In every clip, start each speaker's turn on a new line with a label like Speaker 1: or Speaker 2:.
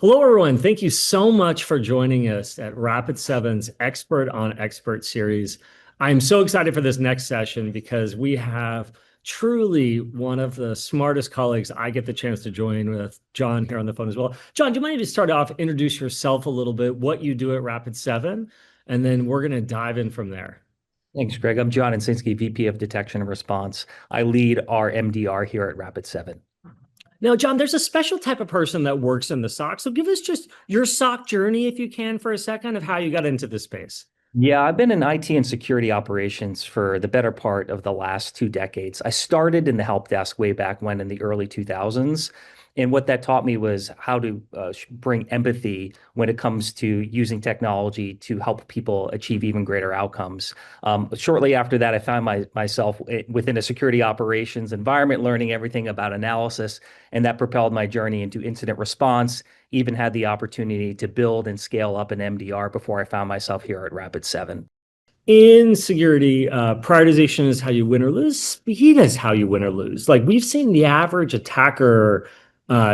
Speaker 1: Hello, everyone. Thank you so much for joining us at Rapid7's Expert on Expert series. I'm so excited for this next session because we have truly one of the smartest colleagues I get the chance to join with, Jon, here on the phone as well. Jon, do you mind to start off, introduce yourself a little bit, what you do at Rapid7, and then we're going to dive in from there.
Speaker 2: Thanks, Greg. I'm Jon Hencinski, VP of Detection and Response. I lead our MDR here at Rapid7.
Speaker 1: Now, Jon, there's a special type of person that works in the SOC. So give us just your SOC journey, if you can, for a second, of how you got into this space.
Speaker 2: Yeah, I've been in IT and security operations for the better part of the last 2 decades. I started in the help desk way back when in the early 2000s. And what that taught me was how to bring empathy when it comes to using technology to help people achieve even greater outcomes. Shortly after that, I found myself within a security operations environment, learning everything about analysis, and that propelled my journey into incident response. Even had the opportunity to build and scale up an MDR before I found myself here at Rapid7.
Speaker 1: In security, prioritization is how you win or lose. Speed is how you win or lose. Like we've seen the average attacker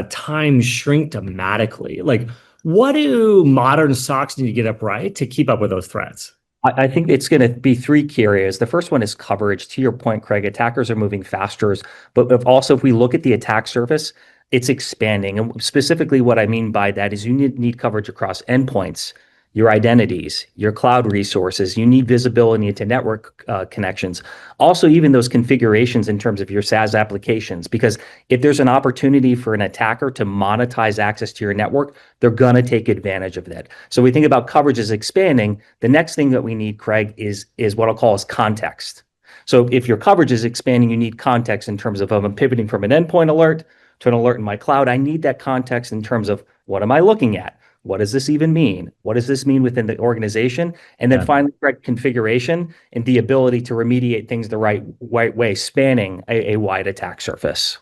Speaker 1: time shrink dramatically. Like, what do modern SOCs need to get up right to keep up with those threats?
Speaker 2: I think it's going to be three key areas. The first one is coverage. To your point, Craig, attackers are moving faster, but also if we look at the attack surface, it's expanding. And specifically, what I mean by that is you need coverage across endpoints, your identities, your cloud resources. You need visibility into network connections. Also, even those configurations in terms of your SaaS applications, because if there's an opportunity for an attacker to monetize access to your network, they're going to take advantage of that. So we think about coverage as expanding. The next thing that we need, Craig, is what I'll call as context. So if your coverage is expanding, you need context in terms of I'm pivoting from an endpoint alert to an alert in my cloud. I need that context in terms of what am I looking at? What does this even mean? What does this mean within the organization? And then
Speaker 1: Yeah.
Speaker 2: finally, correct configuration and the ability to remediate things the right way, spanning a wide attack surface.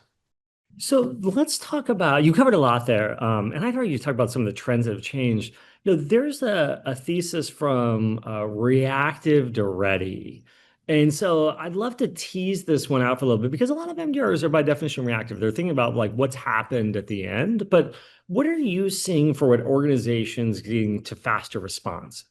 Speaker 1: So let's talk about, you covered a lot there. And I've heard you talk about some of the trends that have changed. There's a thesis from reactive to ready. And so I'd love to tease this one out for a little bit because a lot of MDRs are by definition reactive. They're thinking about like what's happened at the end, but what are you seeing for what organizations getting to faster response?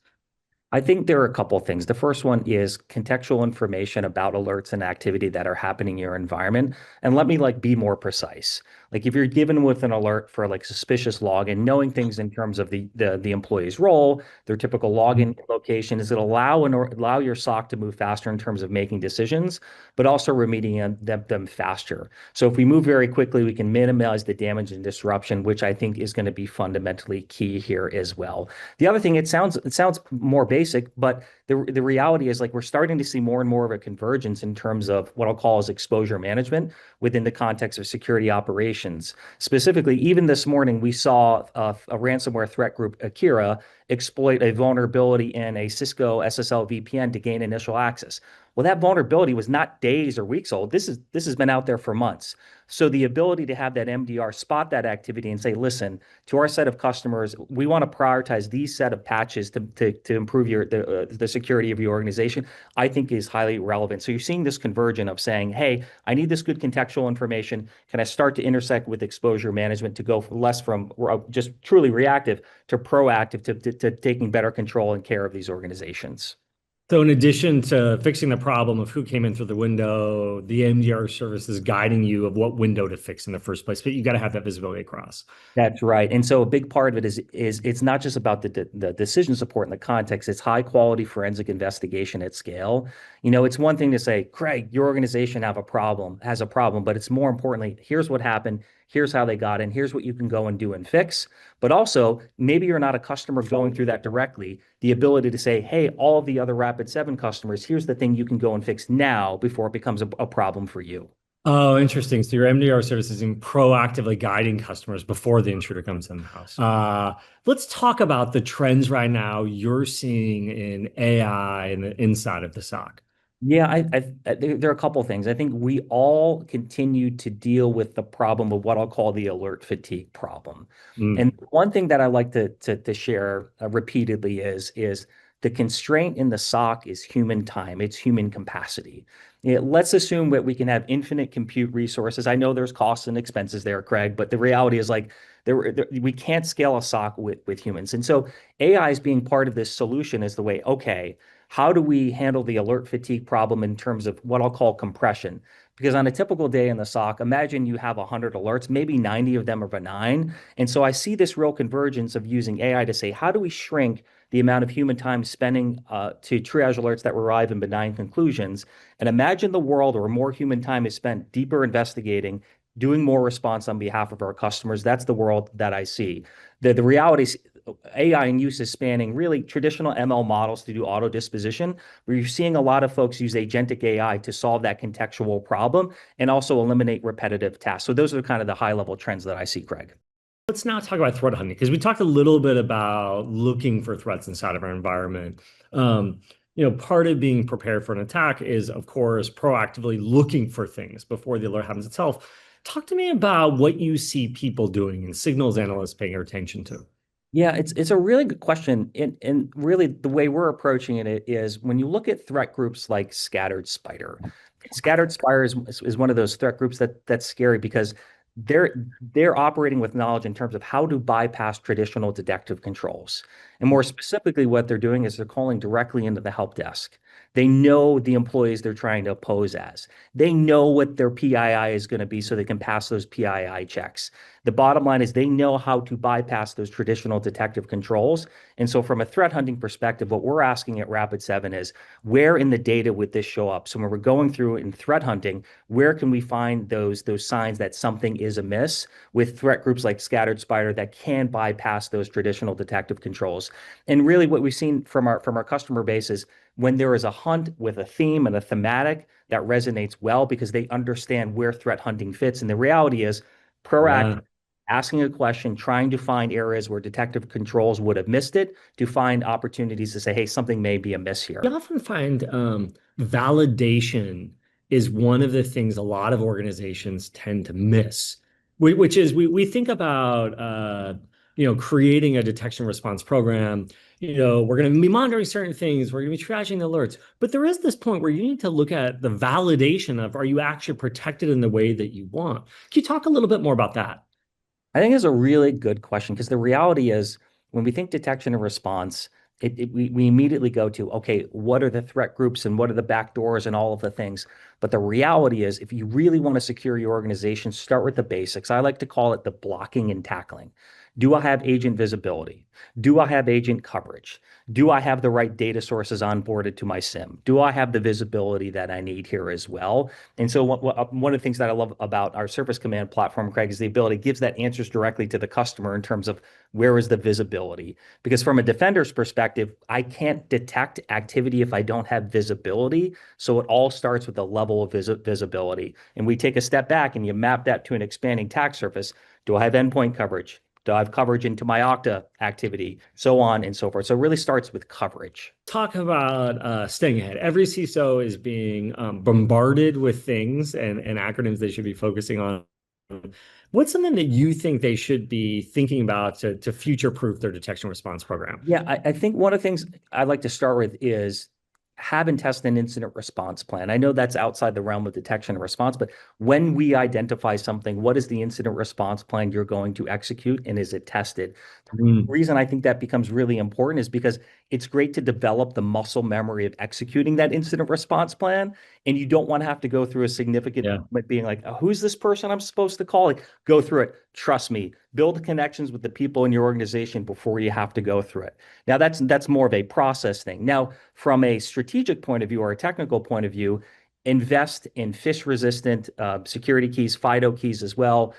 Speaker 2: I think there are a couple of things. The first one is contextual information about alerts and activity that are happening in your environment. And let me be more precise. Like if you're given with an alert for suspicious login, knowing things in terms of the employee's role, their typical login location, is it allow your SOC to move faster in terms of making decisions, but also remediating them faster. So if we move very quickly, we can minimize the damage and disruption, which I think is going to be fundamentally key here as well. The other thing, it sounds more basic, but the reality is we're starting to see more and more of a convergence in terms of what I'll call as exposure management within the context of security operations. Specifically, even this morning, we saw a ransomware threat group, Akira, exploit a vulnerability in a Cisco SSL VPN to gain initial access. Well, that vulnerability was not days or weeks old. This has been out there for months. So the ability to have that MDR spot that activity and say, listen, to our set of customers, we want to prioritize these set of patches to improve the security of your organization, I think is highly relevant. So you're seeing this convergence of saying, hey, I need this good contextual information. Can I start to intersect with exposure management to go less from just truly reactive to proactive to taking better control and care of these organizations?
Speaker 1: So in addition to fixing the problem of who came in through the window, the MDR service is guiding you of what window to fix in the first place, but you got to have that visibility across.
Speaker 2: That's right. And so a big part of it is it's not just about the decision support and the context, it's high quality forensic investigation at scale. It's one thing to say, Craig, your organization has a problem, but it's more importantly, here's what happened, here's how they got in, here's what you can go and do and fix. But also, maybe you're not a customer going through that directly. The ability to say, hey, all of the other Rapid7 customers, here's the thing you can go and fix now before it becomes a problem for you.
Speaker 1: Oh, interesting. So your MDR service is in proactively guiding customers before the intruder comes in the house. Let's talk about the trends right now you're seeing in AI and the inside of the SOC.
Speaker 2: Yeah, there are a couple of things. I think we all continue to deal with the problem of what I'll call the alert fatigue problem.
Speaker 1: Mm.
Speaker 2: And one thing that I like to share repeatedly is The constraint in the SOC is human time, it's human capacity. Let's assume that we can have infinite compute resources. I know there's costs and expenses there, Craig, but the reality is like we can't scale a SOC with humans. And so AI is being part of this solution is the way, okay, how do we handle the alert fatigue problem in terms of what I'll call compression? Because on a typical day in the SOC, imagine you have 100 alerts, maybe 90 of them are benign. And so I see this real convergence of using AI to say, how do we shrink the amount of human time spending to triage alerts that arrive in benign conclusions? And imagine the world where more human time is spent deeper investigating, doing more response on behalf of our customers. That's the world that I see. The reality is AI in use is spanning really traditional ML models to do auto disposition, where you're seeing a lot of folks use agentic AI to solve that contextual problem and also eliminate repetitive tasks. So those are kind of the high level trends that I see, Craig.
Speaker 1: Let's now talk about threat hunting because we talked a little bit about looking for threats inside of our environment. Um, part of being prepared for an attack is, of course, proactively looking for things before the alert happens itself. Talk to me about what you see people doing and signals analysts paying attention to.
Speaker 2: Yeah, it's a really good question. And really the way we're approaching it is when you look at threat groups like Scattered Spider is one of those threat groups that's scary because they're operating with knowledge in terms of how to bypass traditional detective controls. And more specifically, what they're doing is they're calling directly into the help desk. They know the employees they're trying to pose as. They know what their PII is going to be so they can pass those PII checks. The bottom line is they know how to bypass those traditional detective controls. And so from a threat hunting perspective, what we're asking at Rapid7 is where in the data would this show up? So when we're going through in threat hunting, where can we find those signs that something is amiss with threat groups like Scattered Spider that can bypass those traditional detective controls? And really what we've seen from our customer base is when there is a hunt with a theme and a thematic that resonates well because they understand where threat hunting fits. And the reality is proactive
Speaker 1: Yeah.
Speaker 2: asking a question, trying to find areas where detective controls would have missed it, to find opportunities to say, hey, something may be amiss
Speaker 1: We
Speaker 2: here.
Speaker 1: often find validation is one of the things a lot of organizations tend to miss, which is we think about creating a detection response program. We're going to be monitoring certain things. We're going to be triaging the alerts, but there is this point where you need to look at the validation of are you actually protected in the way that you want? Can you talk a little bit more about that?
Speaker 2: I think it's a really good question because the reality is when we think detection and response, we immediately go to, okay, what are the threat groups and what are the back doors and all of the things. But the reality is, if you really want to secure your organization, start with the basics. I like to call it the blocking and tackling. Do I have agent visibility? Do I have agent coverage? Do I have the right data sources onboarded to my SIM? Do I have the visibility that I need here as well? And so one of the things that I love about our Service Command platform, Craig, is the ability it gives that answers directly to the customer in terms of where is the visibility. Because from a defender's perspective, I can't detect activity if I don't have visibility. So it all starts with a level of visibility. And we take a step back and you map that to an expanding attack surface. Do I have endpoint coverage? Do I have coverage into my Okta activity? So on and so forth. So it really starts with coverage.
Speaker 1: Talk about staying ahead. Every CISO is being bombarded with things and acronyms they should be focusing on. What's something that you think they should be thinking about to future-proof their detection response program?
Speaker 2: Yeah, I think one of the things I'd like to start with is have and test an incident response plan. I know that's outside the realm of detection and response, but when we identify something, what is the incident response plan you're going to execute and is it tested?
Speaker 1: Mm,
Speaker 2: Reason I think that becomes really important is because it's great to develop the muscle memory of executing that incident response plan. And you don't want to have to go through a significant
Speaker 1: yeah.
Speaker 2: moment being like, oh, who's this person I'm supposed to call? Like, go through it. Trust me, build connections with the people in your organization before you have to go through it. Now, that's more of a process thing. Now, from a strategic point of view or a technical point of view, invest in phish resistant security keys, FIDO keys as well.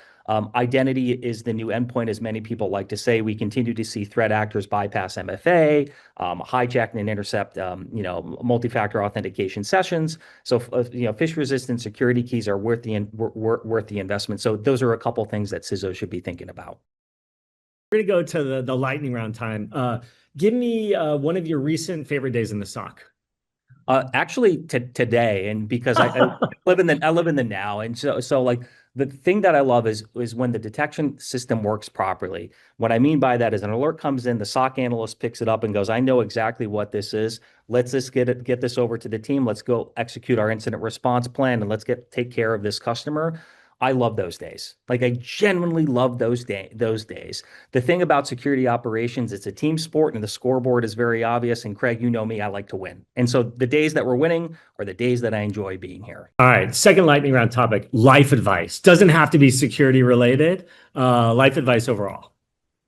Speaker 2: Identity is the new endpoint, as many people like to say. We continue to see threat actors bypass MFA, hijack and intercept, multi-factor authentication sessions. So, phish-resistant security keys are worth the investment. So, those are a couple things that CISOs should be thinking about.
Speaker 1: We're gonna go to the lightning round time. Give me one of your recent favorite days in the SOC.
Speaker 2: Actually, today, and because I live in the now, and so like The thing that I love is when the detection system works properly. What I mean by that is an alert comes in, the SOC analyst picks it up and goes, I know exactly what this is. Let's just get this over to the team. Let's go execute our incident response plan and let's get take care of this customer. I love those days. Like I genuinely love those days. The thing about security operations, it's a team sport and the scoreboard is very obvious. And Craig, you know me, I like to win. And so the days that we're winning are the days that I enjoy being here.
Speaker 1: All right, second lightning round topic, life advice. Doesn't have to be security related. Life advice overall.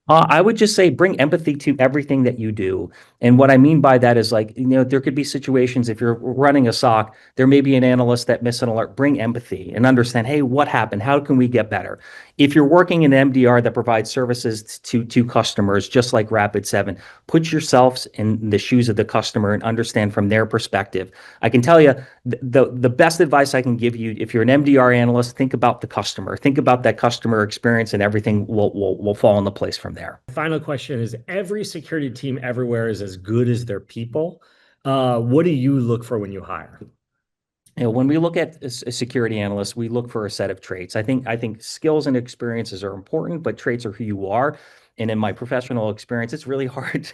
Speaker 2: I would just say bring empathy to everything that you do. And what I mean by that is like, there could be situations if you're running a SOC, there may be an analyst that missed an alert. Bring empathy and understand, hey, what happened? How can we get better? If you're working in MDR that provides services to customers, just like Rapid7, put yourselves in the shoes of the customer and understand from their perspective. I can tell you the best advice I can give you, if you're an MDR analyst, think about the customer, think about that customer experience, and everything will fall into place from there.
Speaker 1: Final question is every security team everywhere is as good as their people. What do you look for when you hire?
Speaker 2: When we look at a security analyst, we look for a set of traits. I think skills and experiences are important, but traits are who you are. And in my professional experience, it's really hard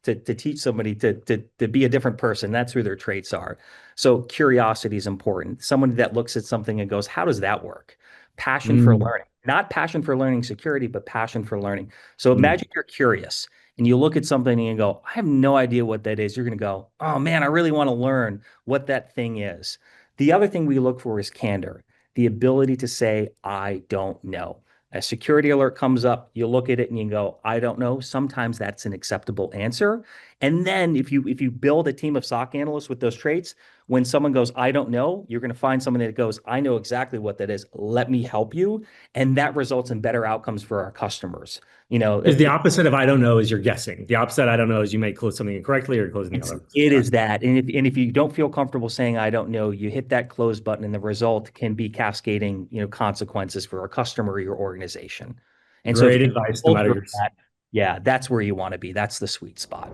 Speaker 2: to teach somebody to be a different person. That's who their traits are. So curiosity is important. Someone that looks at something and goes, how does that work? Passion for
Speaker 1: Mm,
Speaker 2: learning, not passion for learning security, but passion for learning. So
Speaker 1: mm.
Speaker 2: imagine you're curious and you look at something and you go, I have no idea what that is. You're going to go, oh man, I really want to learn what that thing is. The other thing we look for is candor, the ability to say, I don't know. A security alert comes up, you look at it and you go, I don't know. Sometimes that's an acceptable answer. And then if you build a team of SOC analysts with those traits, when someone goes, I don't know, you're going to find someone that goes, I know exactly what that is. Let me help you. And that results in better outcomes for our customers. You know,
Speaker 1: Is
Speaker 2: it,
Speaker 1: the
Speaker 2: it,
Speaker 1: opposite of I don't know is you're guessing. The opposite I don't know is you may close something incorrectly or closing the
Speaker 2: It's
Speaker 1: alert.
Speaker 2: it
Speaker 1: Got
Speaker 2: is that. And if you don't feel comfortable saying I don't know, you hit that close button and the result can be cascading, consequences for a customer or your organization.
Speaker 1: it.
Speaker 2: And so if you
Speaker 1: Great
Speaker 2: can
Speaker 1: advice, no matter
Speaker 2: filter
Speaker 1: your
Speaker 2: that, yeah, that's where you want to be. That's the sweet spot.